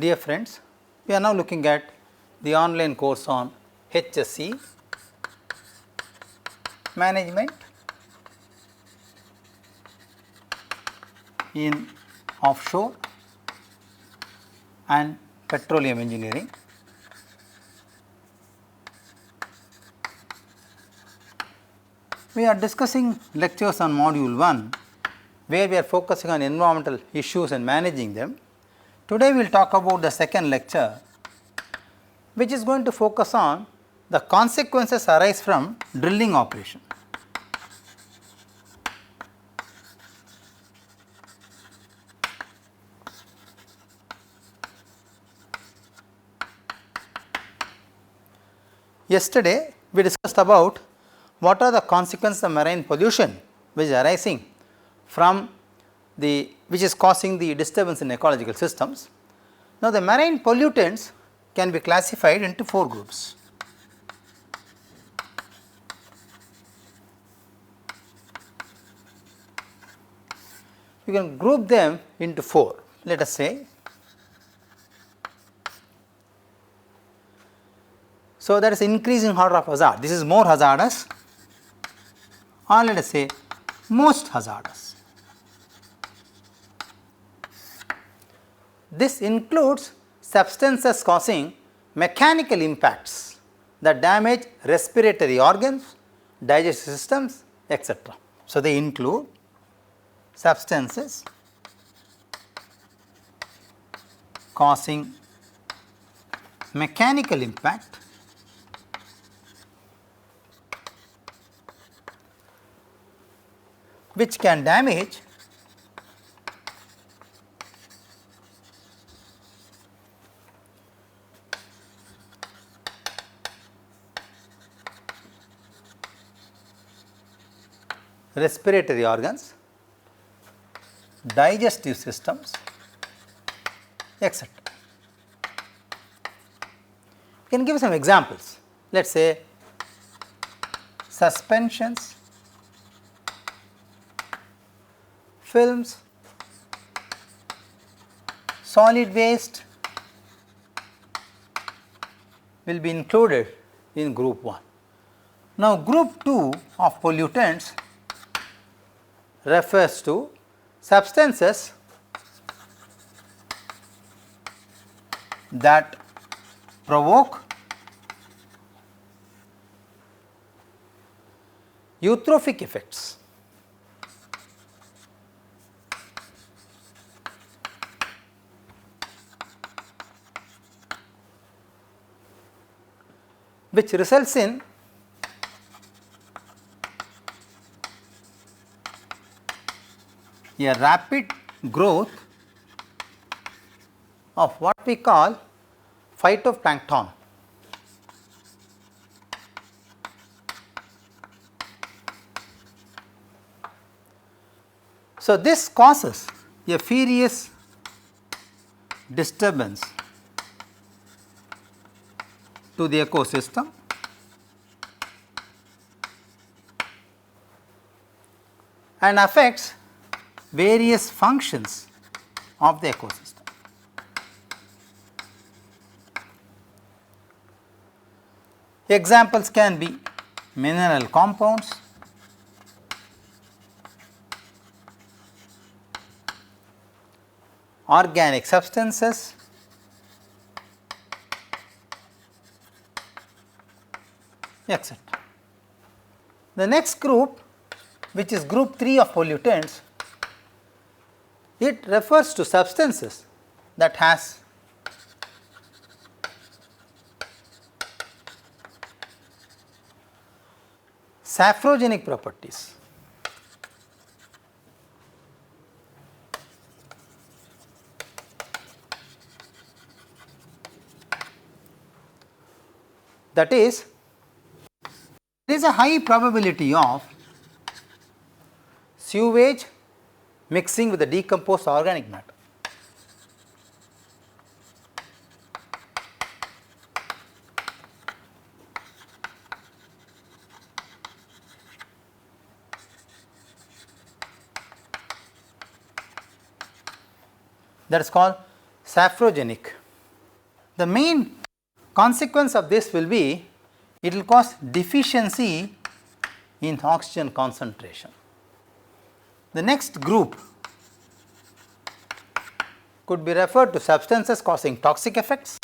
Dear friends, we are now looking at the online course on HSE management in offshore and petroleum engineering. We are discussing lectures on module 1, where we are focusing on environmental issues and managing them. Today we will talk about the second lecture, which is going to focus on the consequences arise from drilling operation. Yesterday we discussed about what are the consequences of marine pollution which is arising from which is causing the disturbance in ecological systems. Now, the marine pollutants can be classified into 4 groups. You can group them into 4. Let us say, so that is increasing order of hazard. This is more hazardous, or let us say most hazardous. This includes substances causing mechanical impacts that damage respiratory organs, digestive systems, etc. So, they include substances causing mechanical impact which can damage respiratory organs, digestive systems, etc. You can give some examples. Let us say suspensions, films, solid waste will be included in group 1. Now, group 2 of pollutants refers to substances that provoke eutrophic effects. Which results in a rapid growth of what we call phytoplankton. So, this causes a furious disturbance to the ecosystem and affects various functions of the ecosystem. Examples can be mineral compounds, organic substances, etc. The next group, which is group 3 of pollutants, it refers to substances that has saphrogenic properties. That is, there is a high probability of sewage mixing with the decomposed organic matter. That is called saphrogenic The main consequence of this will be it will cause deficiency in oxygen concentration. The next group could be referred to substances causing toxic effects,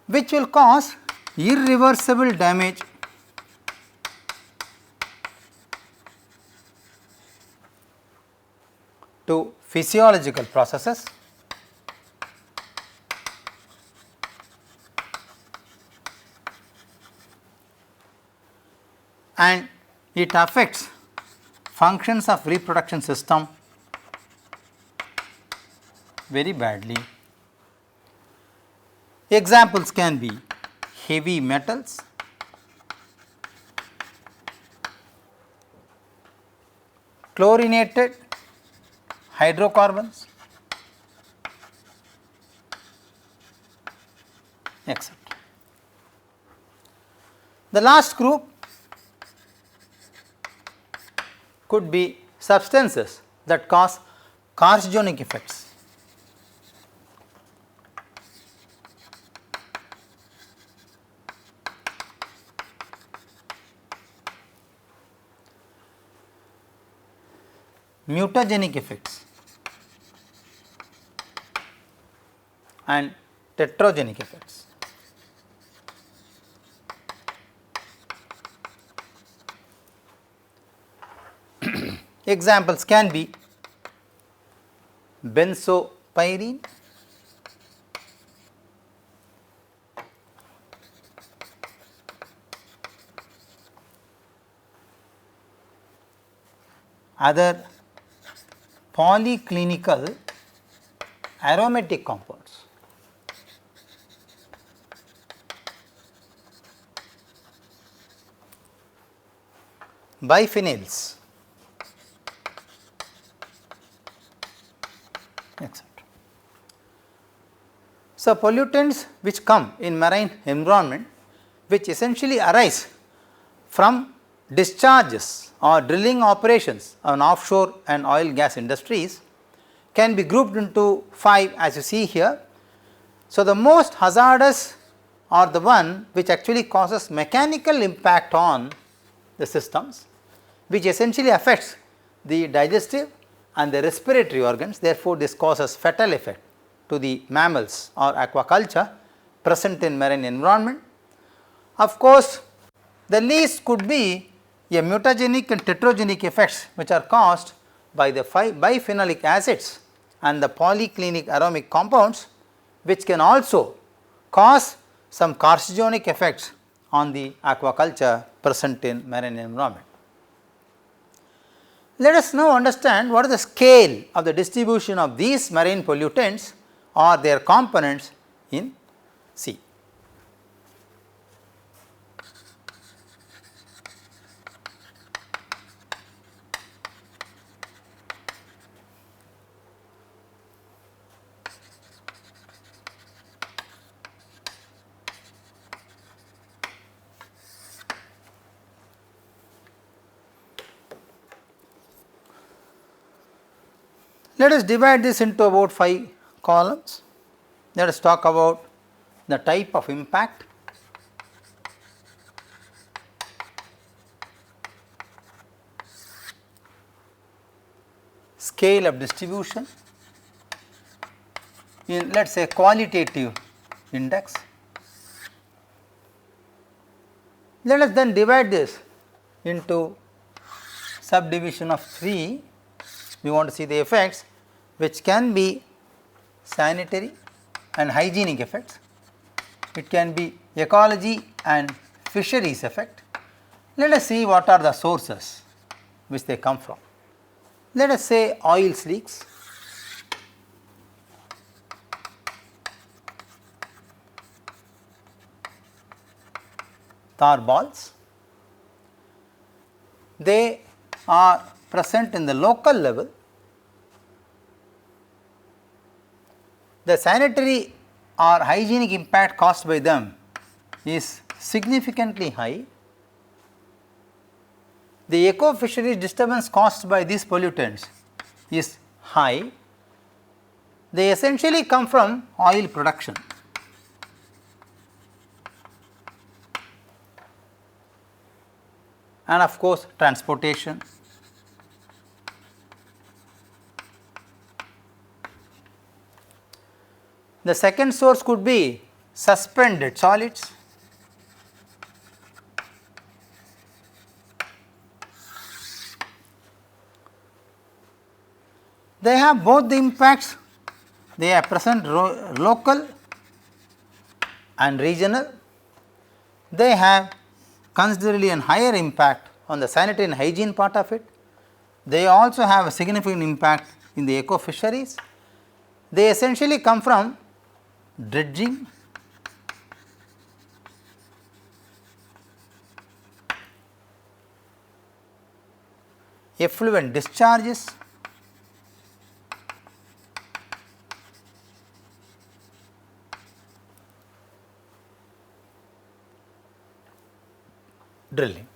which will cause irreversible damage to physiological processes, and it affects functions of reproduction system very badly. Examples can be heavy metals, chlorinated hydrocarbons, etc. The last group could be substances that cause carcinogenic effects. Mutagenic effects and tetragenic effects. Examples can be benzopyrene, other polyclinical aromatic compounds. Biphenyls, etc. So, pollutants which come in marine environment, which essentially arise from discharges or drilling operations on offshore and oil gas industries, can be grouped into 5 as you see here. So, the most hazardous are the one which actually causes mechanical impact on the systems, which essentially affects the digestive and the respiratory organs. Therefore, this causes fatal effect to the mammals or aquaculture present in marine environment. Of course, the least could be a mutagenic and tetragenic effects which are caused by the biphenolic acids and the polyclinic aromatic compounds, which can also cause some carcinogenic effects on the aquaculture present in marine environment. Let us now understand what is the scale of the distribution of these marine pollutants or their components in sea. Let us divide this into about 5 columns. Let us talk about the type of impact, scale of distribution in, let us say, qualitative index. Let us then divide this into subdivision of 3. We want to see the effects which can be sanitary and hygienic effects. It can be ecology and fisheries effect. Let us see what are the sources which they come from. Let us say oil leaks, tar balls. They are present in the local level. The sanitary or hygienic impact caused by them is significantly high. the eco-fisheries disturbance caused by these pollutants is high. They essentially come from oil production. And of course, transportation. The second source could be suspended solids. They have both the impacts, they are present local and regional. They have considerably a higher impact on the sanitary and hygiene part of it. They also have a significant impact in the eco fisheries. They essentially come from dredging, effluent discharges, drilling.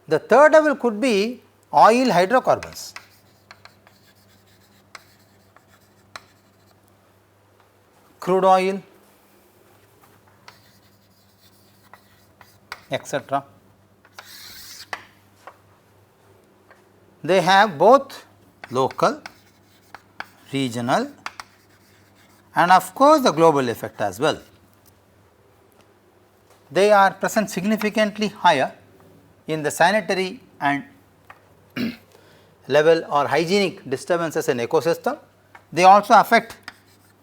The third level could be oil hydrocarbons. Crude oil, etc. They have both local, regional, and of course, the global effect as well. They are present significantly higher in the sanitary and level or hygienic disturbances in ecosystem. They also affect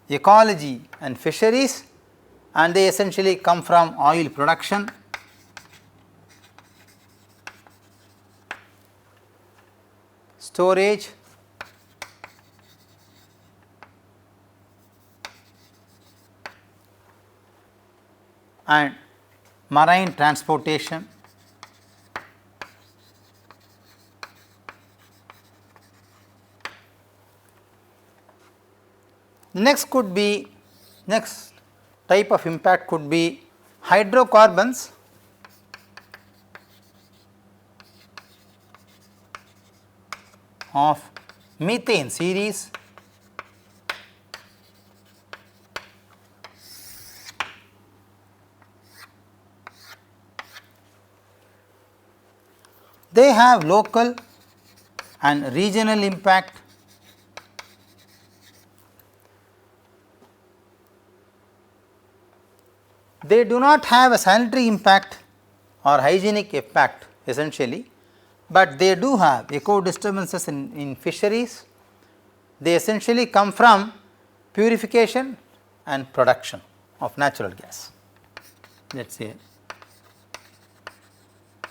ecology and fisheries, and they essentially come from oil production, storage, and marine transportation. Next type of impact could be hydrocarbons of methane series. They have local and regional impact. They do not have a sanitary impact or hygienic impact essentially, but they do have eco disturbances in fisheries. They essentially come from purification and production of natural gas. Let us say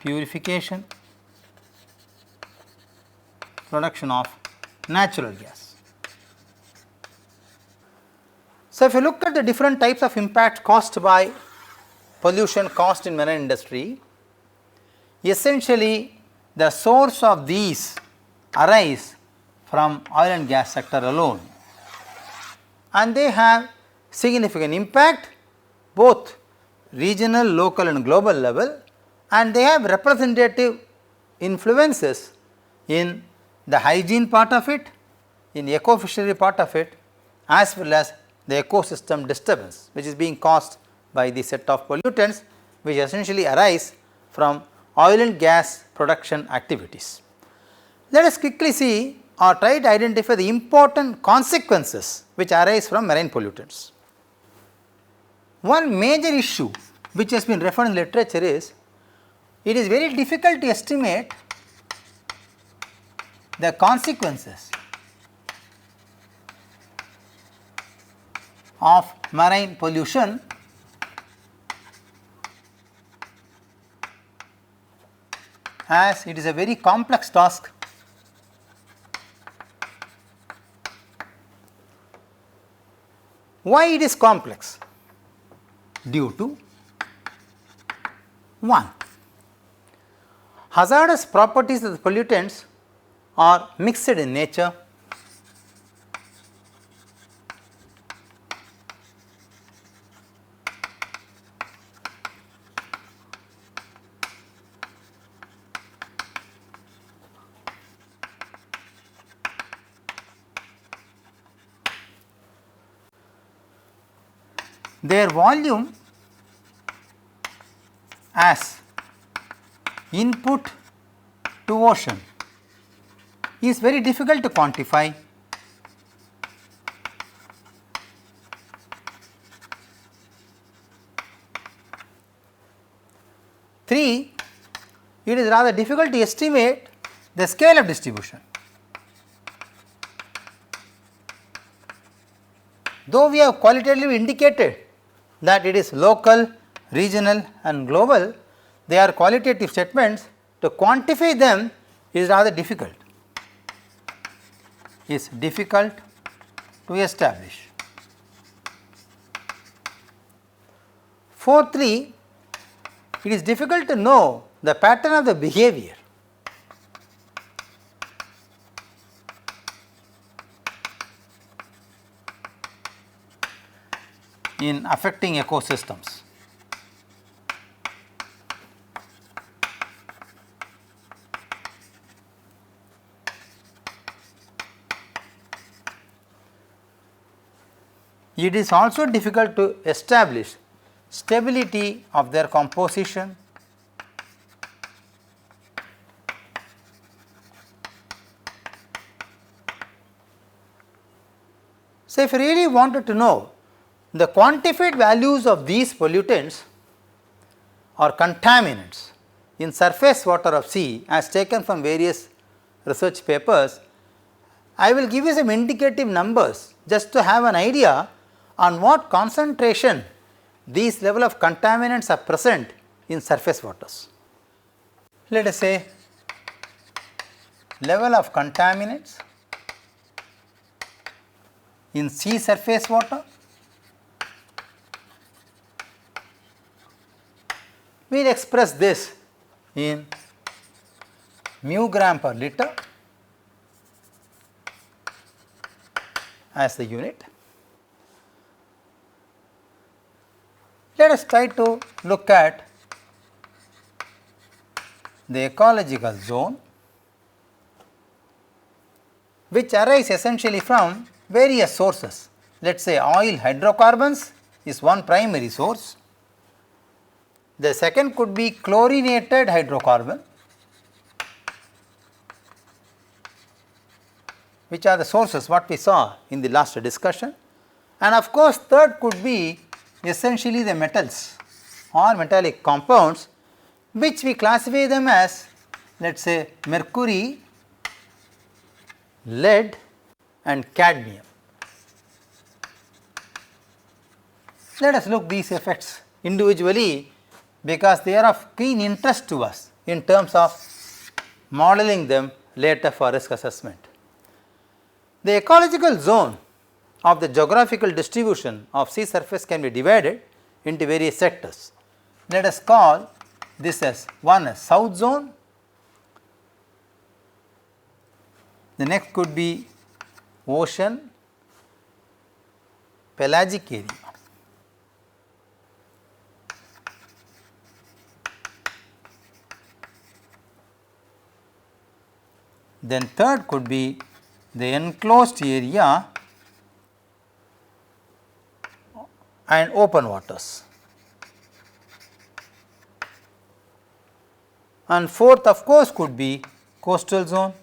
purification, production of natural gas. So, if you look at the different types of impact caused by pollution caused in marine industry, essentially the source of these arise from oil and gas sector alone, and they have significant impact both regional, local and global level, and they have representative influences in the hygiene part of it, in eco fishery part of it, as well as the ecosystem disturbance which is being caused by the set of pollutants which essentially arise from oil and gas production activities. Let us quickly see or try to identify the important consequences which arise from marine pollutants. One major issue which has been referred in literature is, it is very difficult to estimate the consequences of marine pollution as it is a very complex task. Why it is complex? Due to 1, hazardous properties of the pollutants are mixed in nature. their volume as input to ocean is very difficult to quantify. Three, it is rather difficult to estimate the scale of distribution. Though we have qualitatively indicated that it is local, regional and global, they are qualitative statements. To quantify them is rather difficult, is difficult to establish. Fourthly, it is difficult to know the pattern of the behavior. In affecting ecosystems. It is also difficult to establish stability of their composition, so if you really wanted to know the quantified values of these pollutants or contaminants in surface water of sea as taken from various research papers, I will give you some indicative numbers just to have an idea on what concentration these level of contaminants are present in surface waters. Let us say level of contaminants in sea surface water, we will express this in mu gram per liter as the unit. Let us try to look at the ecological zone, which arise essentially from various sources. Let us say oil hydrocarbons is one primary source. The second could be chlorinated hydrocarbon, which are the sources what we saw in the last discussion, and of course third could be essentially the metals or metallic compounds, which we classify them as, let us say, mercury, lead and cadmium. Let us look these effects individually because they are of keen interest to us in terms of modeling them later for risk assessment. The ecological zone of the geographical distribution of sea surface can be divided into various sectors. Let us call this as one as south zone, the next could be ocean, pelagic area. Then third could be the enclosed area and open waters. And fourth of course could be coastal zone.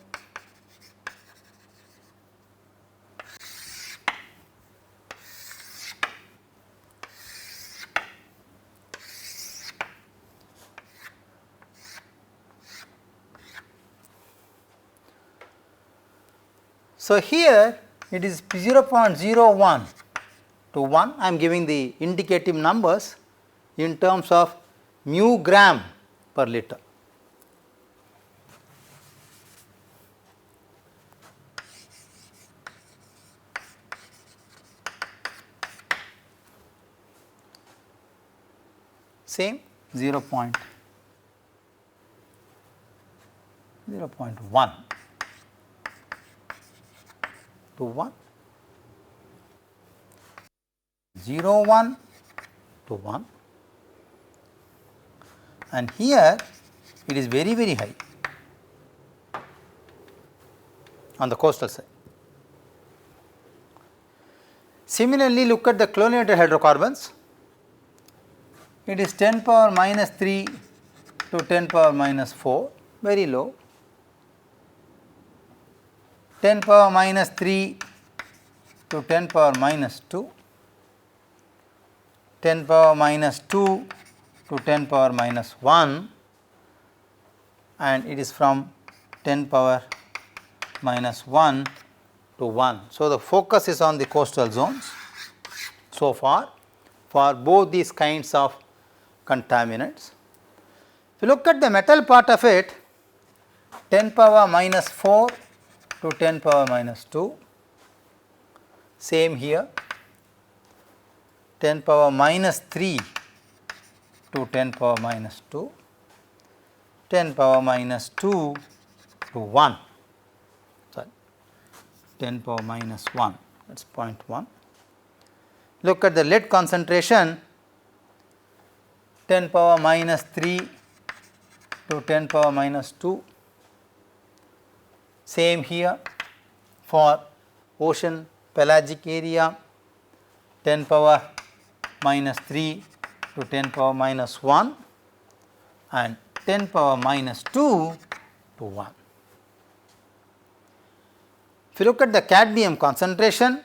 So, here it is 0.01 to 1, I am giving the indicative numbers in terms of mu gram per liter. Same 0.1 to 1, 0.1 to 1, and here it is very very high on the coastal side. Similarly, look at the chlorinated hydrocarbons it is 10 power minus 3 to 10 power minus 4, very low. 10 power minus 3 to 10 power minus 2, 10 power minus 2 to 10 power minus 1, and it is from 10 power minus 1 to 1. So, the focus is on the coastal zones so far for both these kinds of contaminants. If you look at the metal part of it, 10 power minus 4 to 10 power minus 2, same here, 10 power minus 3 to 10 power minus 2, 10 power minus 2 to 1, sorry, 10 power minus 1, that is 0.1. Look at the lead concentration, 10 power minus 3 to 10 power minus 2, same here for ocean pelagic area, 10 power minus 3 to 10 power minus 1 and 10 power minus 2 to 1. If you look at the cadmium concentration,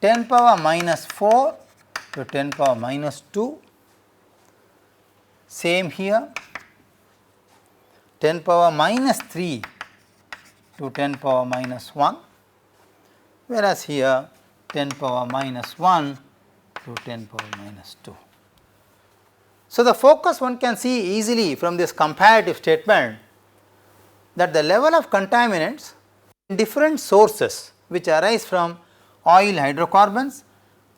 10 power minus 4 to 10 power minus 2, same here, 10 power minus 3 to 10 power minus 1, whereas here 10 power minus 1 to 10 power minus 2. So, the focus one can see easily from this comparative statement that the level of contaminants in different sources which arise from oil hydrocarbons,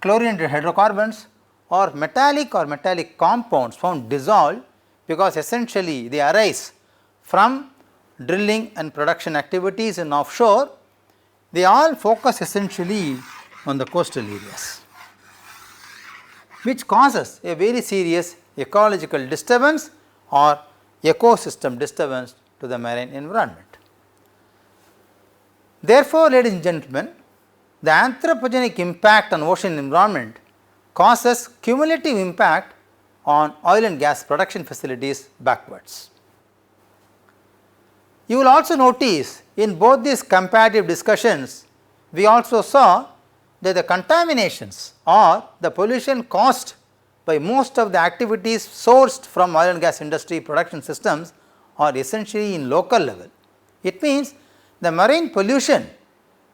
chlorinated hydrocarbons or metallic compounds found dissolved, because essentially they arise from drilling and production activities in offshore, they all focus essentially on the coastal areas, which causes a very serious ecological disturbance or ecosystem disturbance to the marine environment. Therefore, ladies and gentlemen, the anthropogenic impact on ocean environment causes cumulative impact on oil and gas production facilities backwards. You will also notice in both these comparative discussions, we also saw that the contaminations or the pollution caused by most of the activities sourced from oil and gas industry production systems are essentially in local level. It means the marine pollution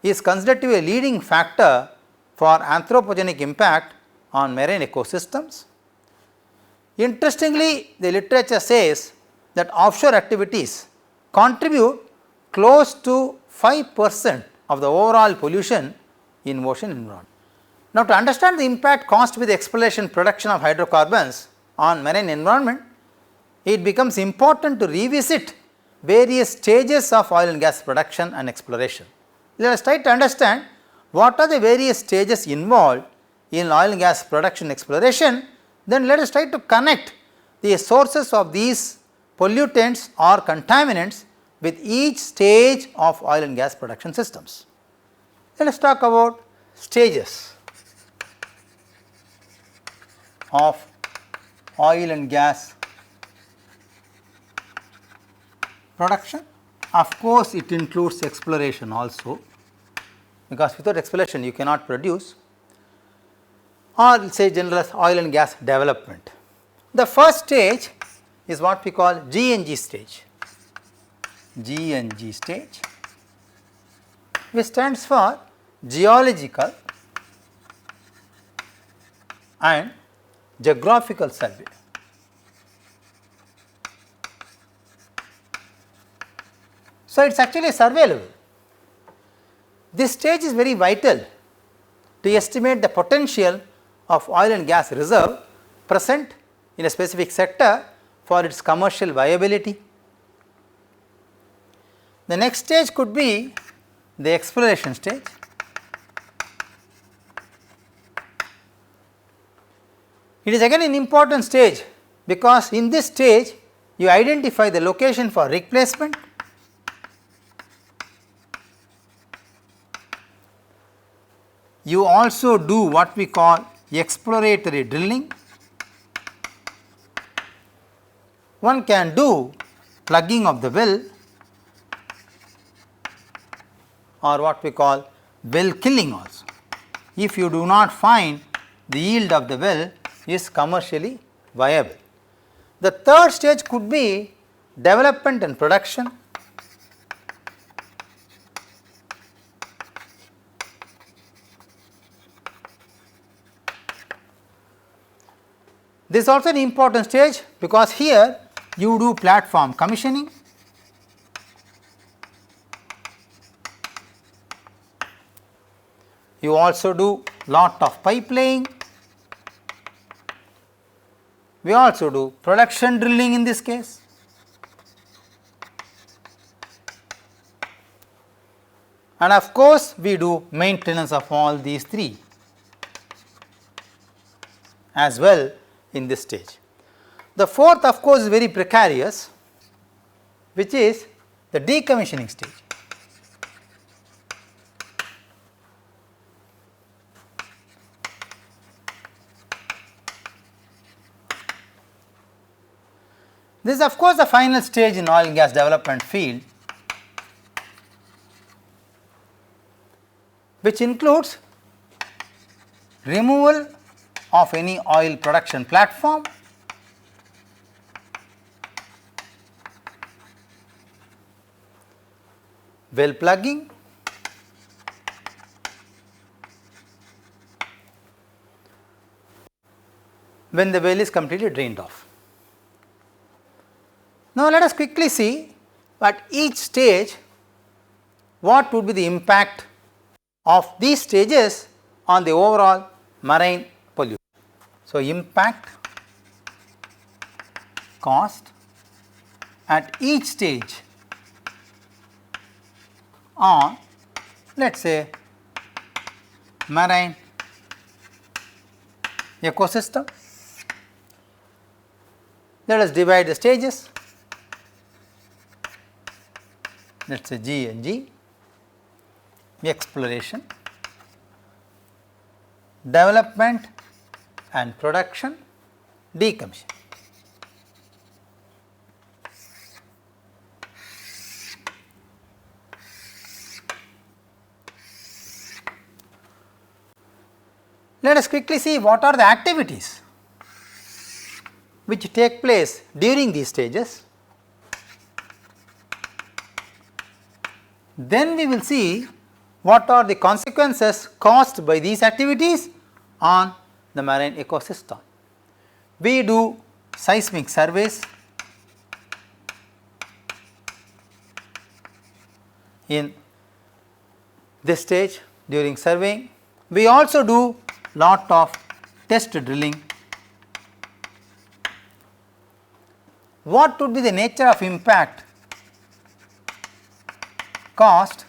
is considered to be a leading factor for anthropogenic impact on marine ecosystems. Interestingly, the literature says that offshore activities contribute close to 5% of the overall pollution in ocean environment. Now, to understand the impact caused by the exploration production of hydrocarbons on marine environment, it becomes important to revisit various stages of oil and gas production and exploration. Let us try to understand what are the various stages involved in oil and gas production exploration, then let us try to connect the sources of these pollutants or contaminants with each stage of oil and gas production systems. Let us talk about stages of oil and gas production. Of course, it includes exploration also, because without exploration you cannot produce, or say general as oil and gas development. The first stage is what we call G&G stage, G&G stage, which stands for geological and geographical survey. So, it is actually a survey level. This stage is very vital to estimate the potential of oil and gas reserve present in a specific sector for its commercial viability. The next stage could be the exploration stage. It is again an important stage, because in this stage you identify the location for replacement, you also do what we call exploratory drilling, one can do plugging of the well or what we call well killing also, if you do not find the yield of the well is commercially viable. The third stage could be development and production. This is also an important stage because here you do platform commissioning, you also do lot of pipe laying, we also do production drilling in this case. And of course, we do maintenance of all these three as well in this stage. The fourth of course is very precarious, which is the decommissioning stage. This is of course the final stage in oil and gas development field, which includes removal of any oil production platform, well plugging, when the well is completely drained off. Now, let us quickly see at each stage what would be the impact of these stages on the overall marine pollution. So, impact cost at each stage on, let us say, marine ecosystem. Let us divide the stages, let us say G and G, exploration, development and production, decommission. Let us quickly see what are the activities which take place during these stages. Then we will see what are the consequences caused by these activities on the marine ecosystem. We do seismic surveys in this stage during surveying. We also do lot of test drilling. What would be the nature of impact caused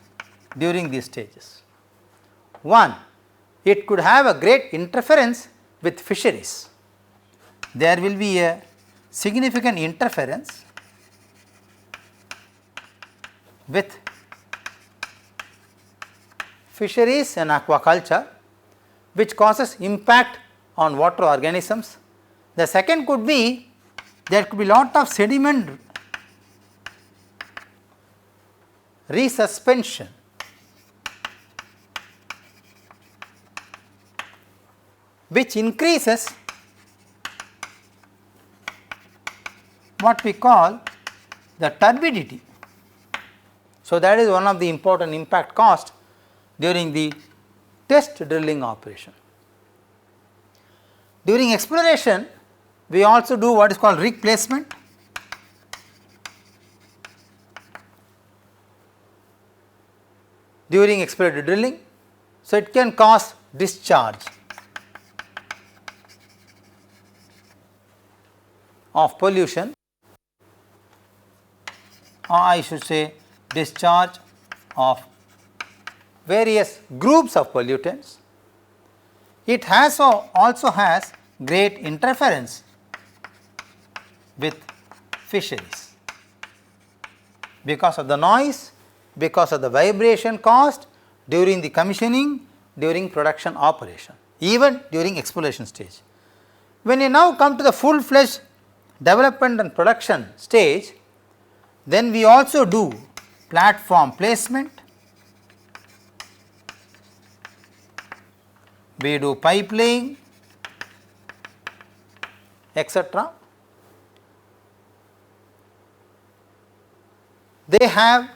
during these stages? One, it could have a great interference with fisheries. There will be a significant interference with fisheries and aquaculture, which causes impact on water organisms. The second could be there could be lot of sediment resuspension, which increases what we call the turbidity. So, that is one of the important impact caused during the test drilling operation. During exploration, we also do what is called rig placement. During exploratory drilling, so it can cause discharge of pollution, or I should say discharge of various groups of pollutants. It has also has great interference with fisheries because of the noise, because of the vibration caused during the commissioning, during production operation, even during exploration stage. When you now come to the full fledged development and production stage, then we also do platform placement, we do pipe laying, etc. They have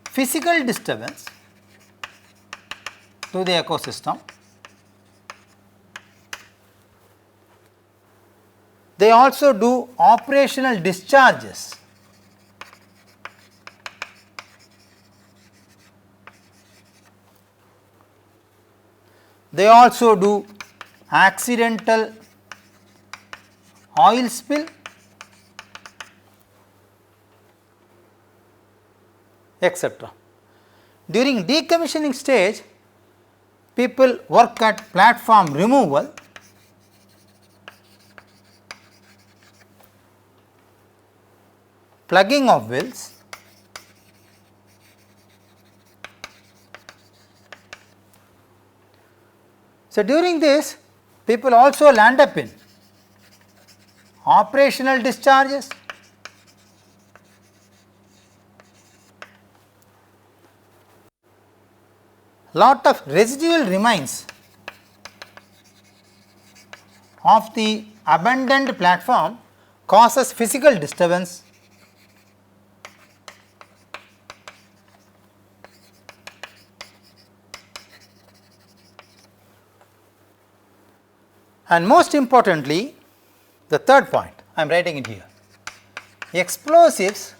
physical disturbance to the ecosystem. They also do operational discharges. They also do accidental oil spill, etc. During decommissioning stage, people work at platform removal, plugging of wells, so during this people also land up in operational discharges, lot of residual remains of the abandoned platform causes physical disturbance, and most importantly, the third point, I am writing it here, explosives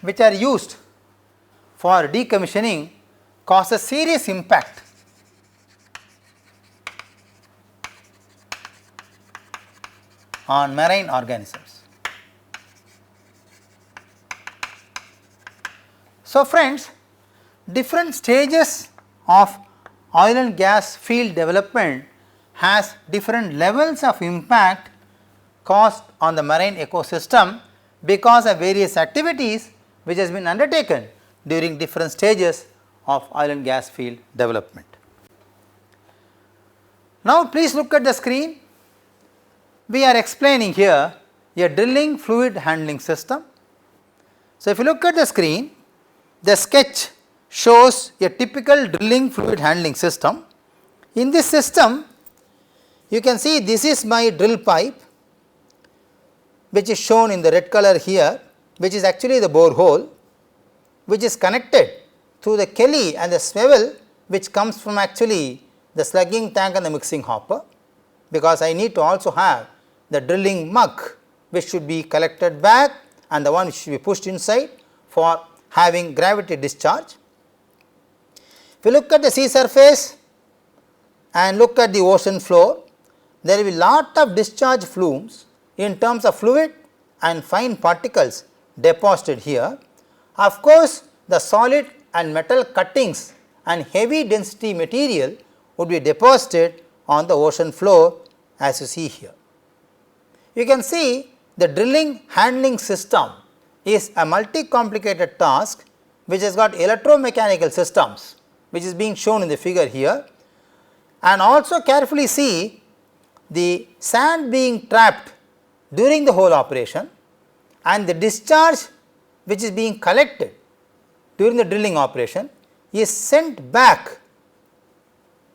which are used for decommissioning cause a serious impact on marine organisms. So, friends, different stages of oil and gas field development has different levels of impact caused on the marine ecosystem because of various activities which has been undertaken during different stages of oil and gas field development. Now, please look at the screen. We are explaining here a drilling fluid handling system. So, if you look at the screen, the sketch shows a typical drilling fluid handling system. In this system, you can see this is my drill pipe, which is shown in the red color here, which is actually the borehole, which is connected through the Kelly and the swivel, which comes from actually the slugging tank and the mixing hopper, because I need to also have the drilling mug, which should be collected back and the one which should be pushed inside for having gravity discharge. If you look at the sea surface and look at the ocean floor, there will be lot of discharge flumes in terms of fluid and fine particles deposited here. Of course, the solid and metal cuttings and heavy density material would be deposited on the ocean floor as you see here. You can see the drilling handling system is a multi-complicated task which has got electromechanical systems, which is being shown in the figure here, and also carefully see the sand being trapped during the whole operation and the discharge which is being collected during the drilling operation is sent back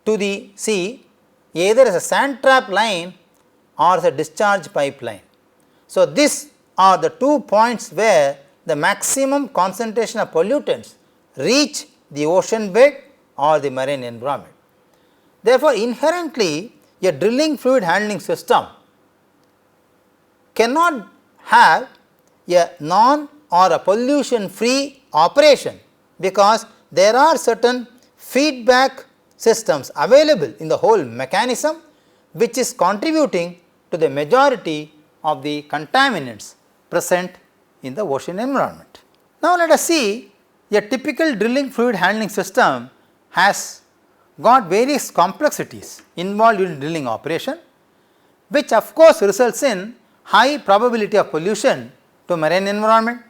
to the sea either as a sand trap line or as a discharge pipeline. So, these are the 2 points where the maximum concentration of pollutants reach the ocean bed or the marine environment. Therefore, inherently a drilling fluid handling system cannot have a non or a pollution free operation, because there are certain feedback systems available in the whole mechanism which is contributing to the majority of the contaminants present in the ocean environment. Now, let us see a typical drilling fluid handling system has got various complexities involved in drilling operation, which of course results in high probability of pollution to marine environment.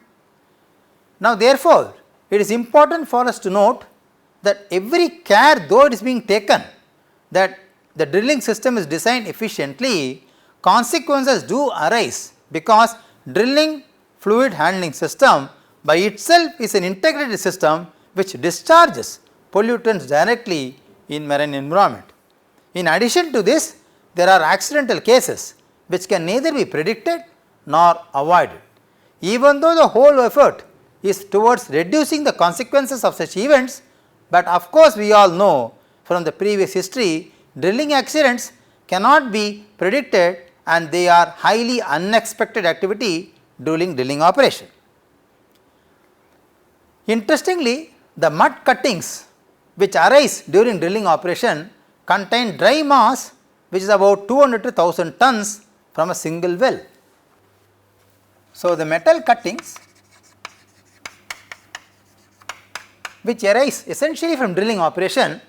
Now, therefore, it is important for us to note that every care though it is being taken that the drilling system is designed efficiently, consequences do arise because drilling fluid handling system by itself is an integrated system which discharges pollutants directly in marine environment. In addition to this, there are accidental cases which can neither be predicted nor avoided. Even though the whole effort is towards reducing the consequences of such events, but of course we all know from the previous history, drilling accidents cannot be predicted and they are highly unexpected activity during drilling operation. Interestingly, the mud cuttings which arise during drilling operation contain dry mass which is about 200 to 1000 tons from a single well. So, the metal cuttings which arise essentially from drilling operation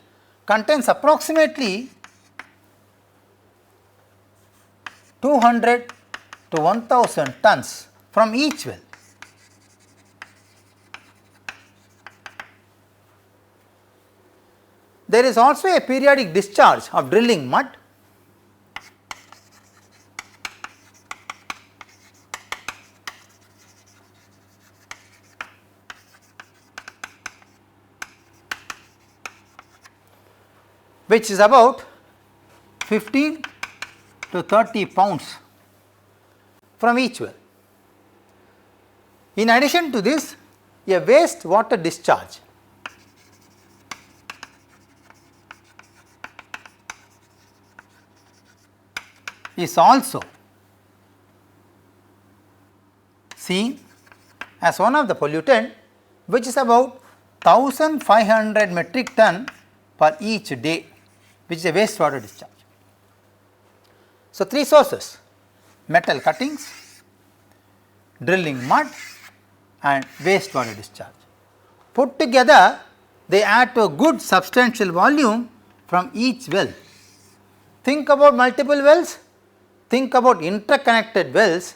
contains approximately 200 to 1000 tons from each well. There is also a periodic discharge of drilling mud which is about 15 to 30 pounds from each well. In addition to this, a waste water discharge is also seen as one of the pollutant which is about 1500 metric ton per each day, which is a wastewater discharge. So, three sources: metal cuttings, drilling mud and wastewater discharge. Put together they add to a good substantial volume from each well. Think about multiple wells, think about interconnected wells,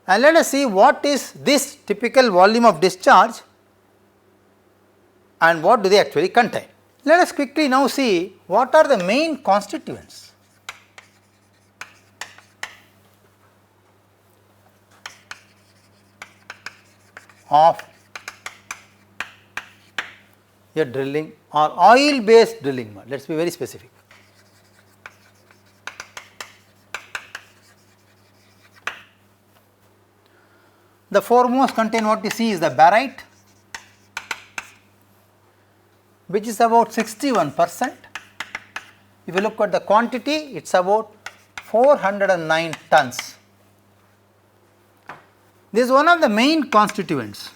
and let us see what is this typical volume of discharge and what do they actually contain. Let us quickly now see what are the main constituents of a drilling or oil based drilling mud. Let us be very specific. The foremost contain what we see is the barite, which is about 61%. If you look at the quantity, it is about 409 tons. This is one of the main constituents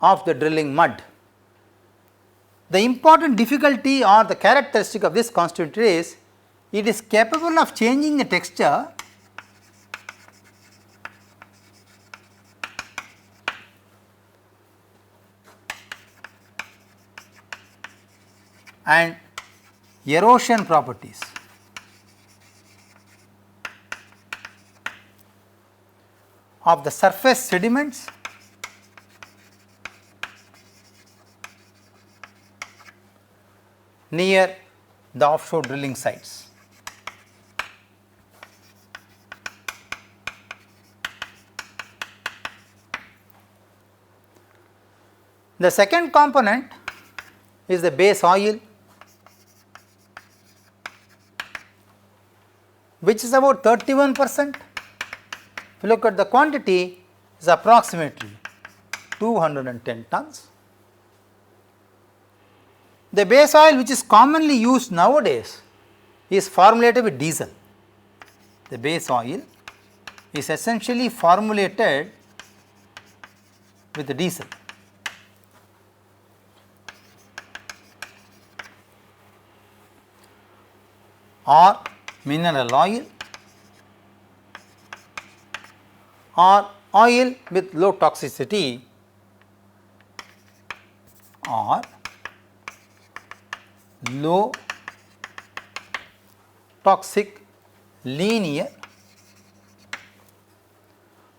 of the drilling mud. The important difficulty or the characteristic of this constituent is it is capable of changing the texture and erosion properties of the surface sediments near the offshore drilling sites. The second component is the base oil, which is about 31%. If you look at the quantity, it is approximately 210 tons. The base oil which is commonly used nowadays is formulated with diesel. The base oil is essentially formulated with the diesel. Or mineral oil or oil with low toxicity or low toxic linear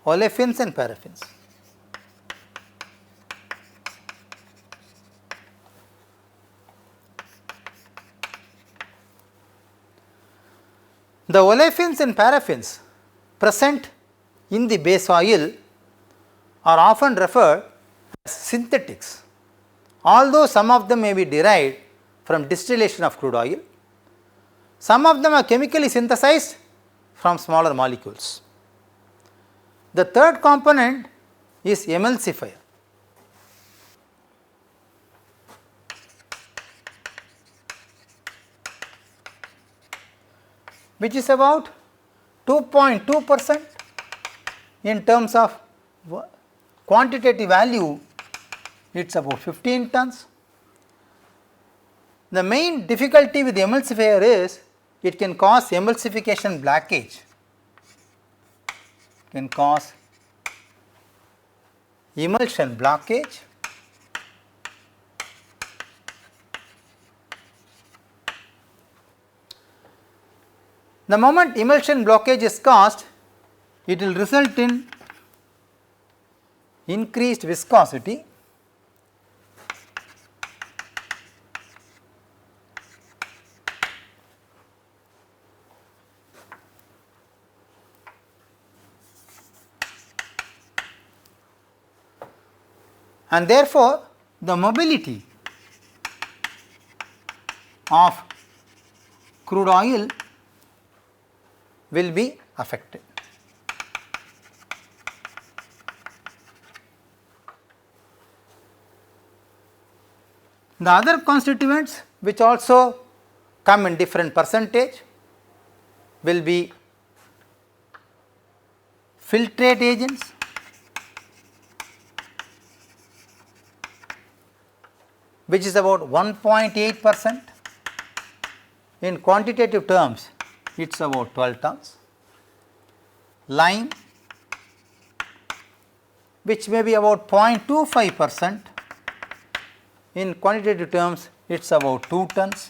olefins and paraffins. The olefins and paraffins present in the base oil are often referred as synthetics, although some of them may be derived from distillation of crude oil. Some of them are chemically synthesized from smaller molecules. The third component is emulsifier, which is about 2.2%. In terms of quantitative value, it is about 15 tons. The main difficulty with the emulsifier is it can cause emulsification blockage, can cause emulsion blockage, the moment emulsion blockage is caused, it will result in increased viscosity, and therefore, the mobility of crude oil will be affected. The other constituents which also come in different percentage will be filtrate agents, which is about 1.8%. In quantitative terms, it is about 12 tons. Lime, which may be about 0.25%. In quantitative terms, it is about 2 tons.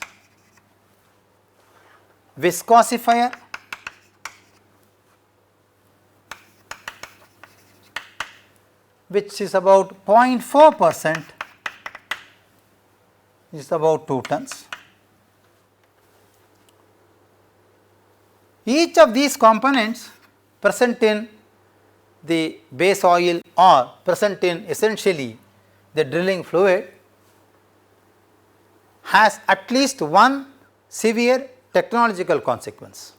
Viscosifier, which is about 0.4%, is about 2 tons. Each of these components present in the base oil or present in essentially the drilling fluid has at least one severe technological consequence.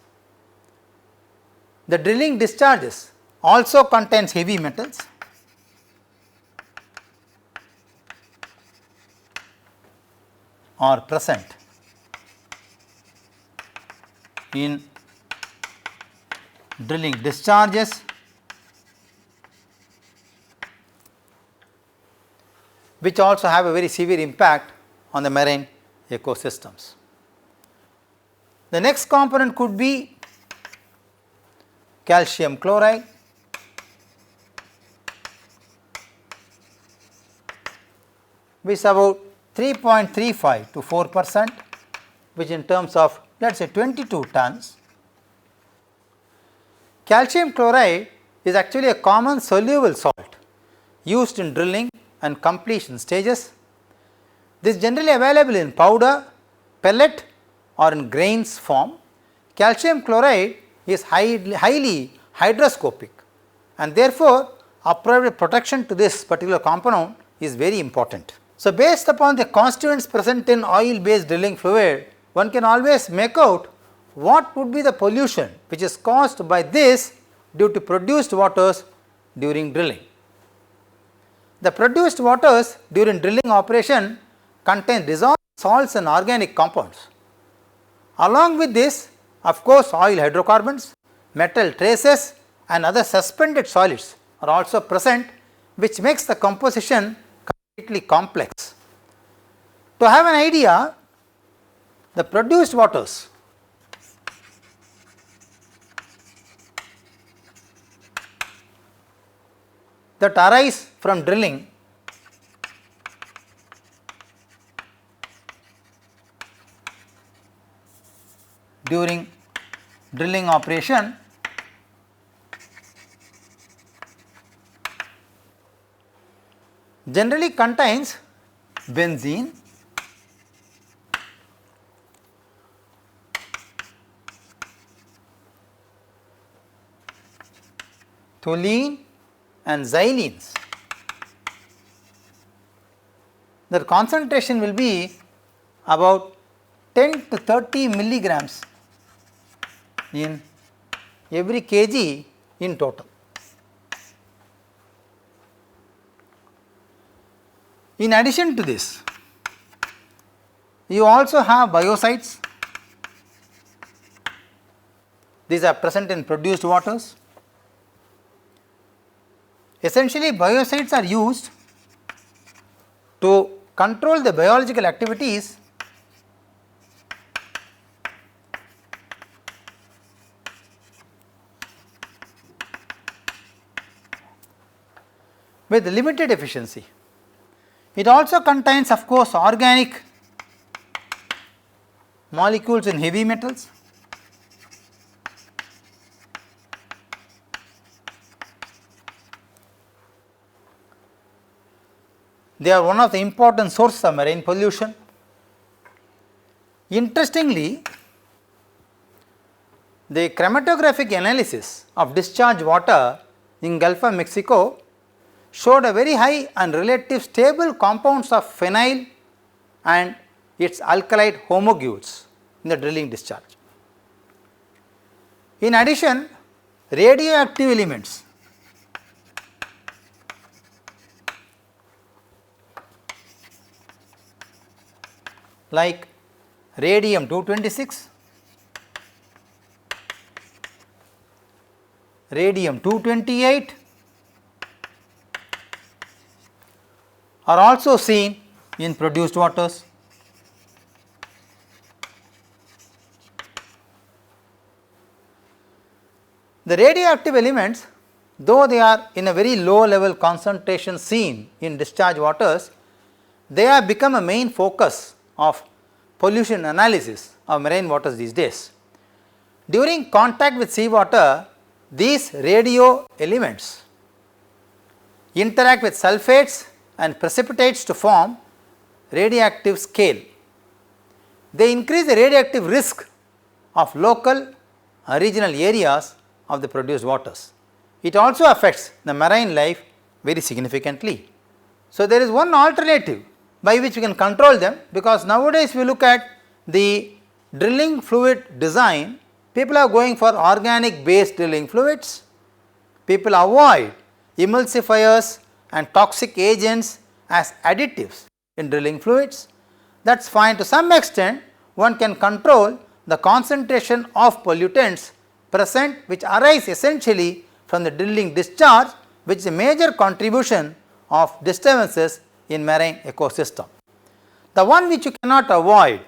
The drilling discharges also contains heavy metals are present in drilling discharges which also have a very severe impact on the marine ecosystems. The next component could be calcium chloride, which is about 3.35 to 4%, which in terms of let us say 22 tons. Calcium chloride is actually a common soluble salt used in drilling and completion stages. This is generally available in powder, pellet or in grains form. Calcium chloride is highly hygroscopic, and therefore, appropriate protection to this particular compound is very important. So, based upon the constituents present in oil based drilling fluid, one can always make out what would be the pollution which is caused by this due to produced waters during drilling. The produced waters during drilling operation contain dissolved salts and organic compounds. Along with this, of course, oil hydrocarbons, metal traces and other suspended solids are also present, which makes the composition completely complex. To have an idea, the produced waters that arise from drilling during drilling operation generally contains benzene, toluene and xylenes, the concentration will be about 10 to 30 milligrams in every kg in total. In addition to this, you also have biocides. These are present in produced waters. Essentially, biocides are used to control the biological activities with limited efficiency. It also contains, of course, organic molecules in heavy metals. They are one of the important sources of marine pollution. Interestingly, the chromatographic analysis of discharged water in Gulf of Mexico showed a very high and relative stable compounds of phenyl and its alkylate homogenes in the drilling discharge. In addition, radioactive elements like radium 226, radium 228 are also seen in produced waters. The radioactive elements, though they are in a very low level concentration seen in discharge waters, they have become a main focus of pollution analysis of marine waters these days. During contact with seawater, these radio elements interact with sulfates and precipitates to form radioactive scale. They increase the radioactive risk of local and regional areas of the produced waters. It also affects the marine life very significantly. So, there is one alternative by which we can control them, because nowadays if you look at the drilling fluid design, people are going for organic based drilling fluids. People avoid emulsifiers and toxic agents as additives in drilling fluids. That is fine. To some extent one can control the concentration of pollutants present which arise essentially from the drilling discharge, which is a major contribution of disturbances in marine ecosystem. The one which you cannot avoid,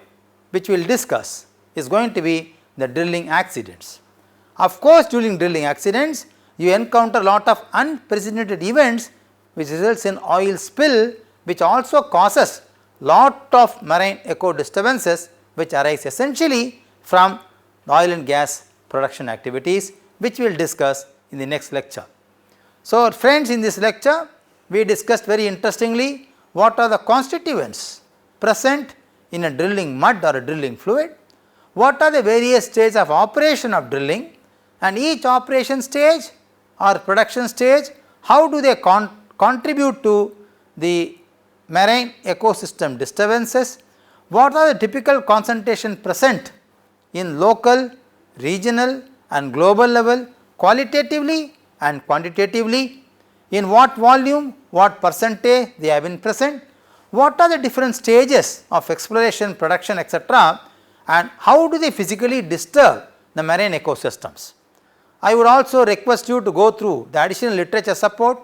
which we will discuss, is going to be the drilling accidents. Of course, during drilling accidents you encounter a lot of unprecedented events which results in oil spill, which also causes lot of marine eco disturbances which arise essentially from the oil and gas production activities, which we will discuss in the next lecture. So, friends, in this lecture we discussed very interestingly what are the constituents present in a drilling mud or a drilling fluid, what are the various stages of operation of drilling, and each operation stage or production stage, how do they contribute to the marine ecosystem disturbances, what are the typical concentration present in local, regional and global level, qualitatively and quantitatively, in what volume, what percentage they have been present, what are the different stages of exploration, production, etc., and how do they physically disturb the marine ecosystems. I would also request you to go through the additional literature support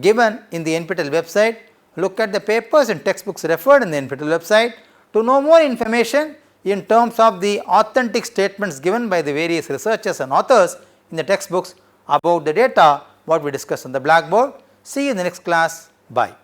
given in the NPTEL website, look at the papers and textbooks referred in the NPTEL website to know more information in terms of the authentic statements given by the various researchers and authors in the textbooks about the data what we discussed on the blackboard. See you in the next class. Bye.